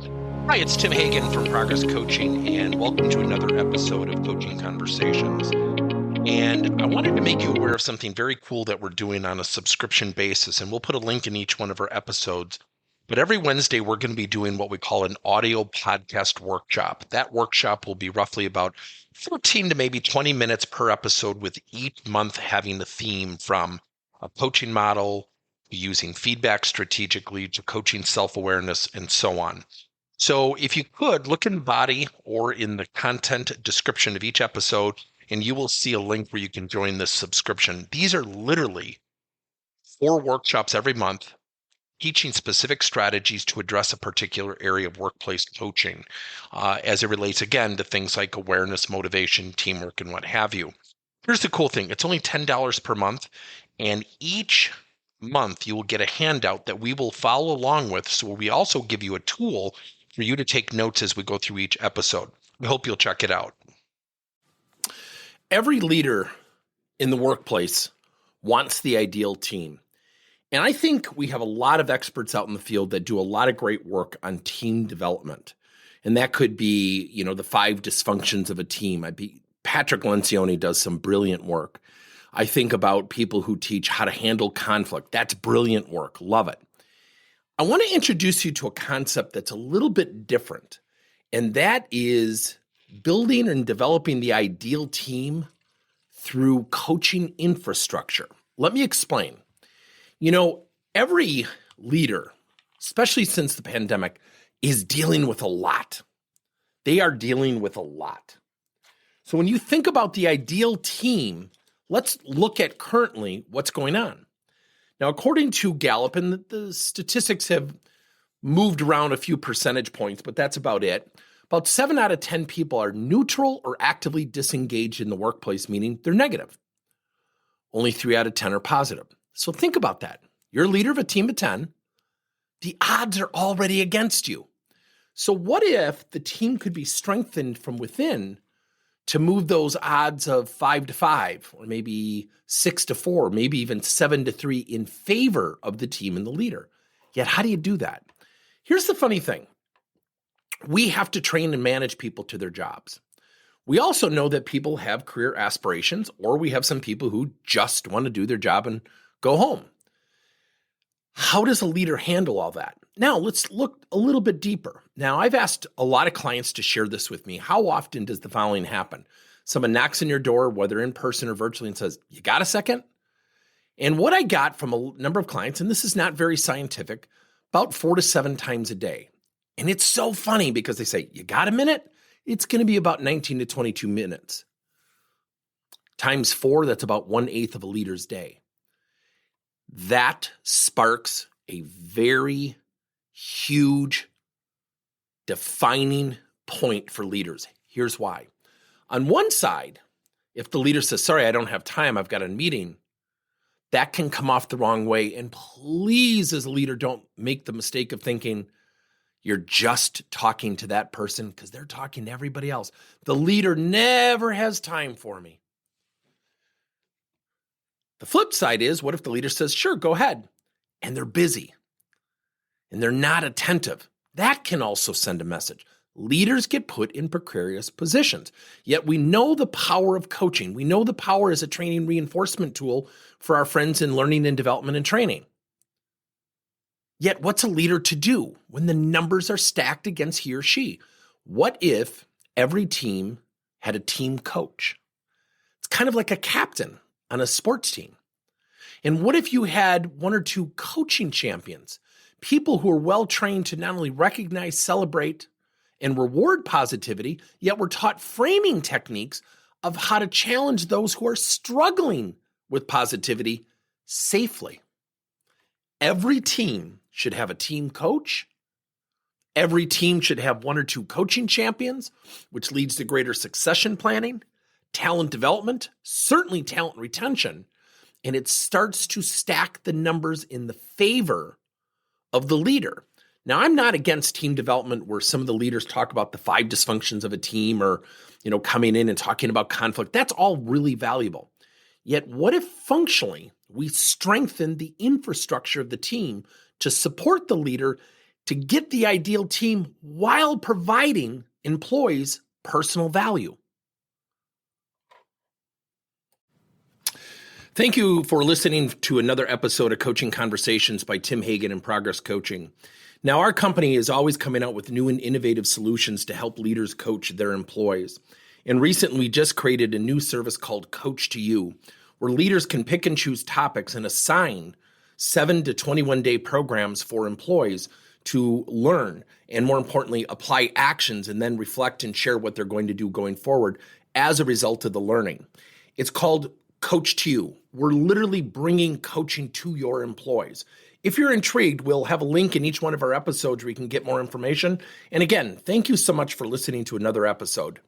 Hi, it's Tim Hagen from Progress Coaching, and welcome to another episode of Coaching Conversations. And I wanted to make you aware of something very cool that we're doing on a subscription basis, and we'll put a link in each one of our episodes. But every Wednesday, we're going to be doing what we call an audio podcast workshop. That workshop will be roughly about 14 to maybe 20 minutes per episode, with each month having a theme from a coaching model, using feedback strategically, to coaching self-awareness, and so on. So if you could look in the body or in the content description of each episode, and you will see a link where you can join this subscription. These are literally 4 workshops every month, teaching specific strategies to address a particular area of workplace coaching, as it relates, again, to things like awareness, motivation, teamwork, and what have you. Here's the cool thing. It's only $10 per month, and each month you will get a handout that we will follow along with. So we also give you a tool for you to take notes as we go through each episode. We hope you'll check it out. Every leader in the workplace wants the ideal team. And I think we have a lot of experts out in the field that do a lot of great work on team development. And that could be, the 5 dysfunctions of a team. Patrick Lencioni does some brilliant work. I think about people who teach how to handle conflict. That's brilliant work. Love it. I want to introduce you to a concept that's a little bit different, and that is building and developing the ideal team through coaching infrastructure. Let me explain. Every leader, especially since the pandemic, is dealing with a lot. They are dealing with a lot. So when you think about the ideal team, let's look at currently what's going on. Now, according to Gallup, and the statistics have moved around a few percentage points, but that's about it. About 7 out of 10 people are neutral or actively disengaged in the workplace, meaning they're negative. Only 3 out of 10 are positive. So think about that. You're a leader of a team of 10. The odds are already against you. So what if the team could be strengthened from within to move those odds of 5-5, or maybe 6-4, maybe even 7-3 in favor of the team and the leader? Yet, how do you do that? Here's the funny thing. We have to train and manage people to their jobs. We also know that people have career aspirations, or we have some people who just want to do their job and go home. How does a leader handle all that? Now, let's look a little bit deeper. Now, I've asked a lot of clients to share this with me. How often does the following happen? Someone knocks on your door, whether in person or virtually, and says, "You got a second?" And what I got from a number of clients, and this is not very scientific, about 4 to 7 times a day. And it's so funny because they say, "You got a minute?" It's going to be about 19 to 22 minutes. Times 4, that's about 1/8 of a leader's day. That sparks a very huge defining point for leaders. Here's why. On one side, if the leader says, "Sorry, I don't have time, I've got a meeting," that can come off the wrong way. And please, as a leader, don't make the mistake of thinking you're just talking to that person, because they're talking to everybody else. The leader never has time for me. The flip side is, what if the leader says, "Sure, go ahead," and they're busy and they're not attentive? That can also send a message. Leaders get put in precarious positions. Yet we know the power of coaching. We know the power as a training reinforcement tool for our friends in learning and development and training. Yet what's a leader to do when the numbers are stacked against he or she? What if every team had a team coach? It's kind of like a captain on a sports team. And what if you had 1 or 2 coaching champions, people who are well trained to not only recognize, celebrate, and reward positivity, yet were taught framing techniques of how to challenge those who are struggling with positivity safely? Every team should have a team coach. Every team should have 1 or 2 coaching champions, which leads to greater succession planning, talent development, certainly talent retention, and it starts to stack the numbers in the favor of the leader. Now, I'm not against team development where some of the leaders talk about the 5 dysfunctions of a team, or, coming in and talking about conflict. That's all really valuable. Yet, what if functionally we strengthen the infrastructure of the team to support the leader to get the ideal team while providing employees personal value. Thank you for listening to another episode of Coaching Conversations by Tim Hagan and Progress Coaching. Now, our company is always coming out with new and innovative solutions to help leaders coach their employees. And recently, we just created a new service called Coach to You, where leaders can pick and choose topics and assign 7 to 21 day programs for employees to learn and, more importantly, apply actions and then reflect and share what they're going to do going forward as a result of the learning. It's called Coach to You. We're literally bringing coaching to your employees. If you're intrigued, we'll have a link in each one of our episodes where you can get more information. And again, thank you so much for listening to another episode.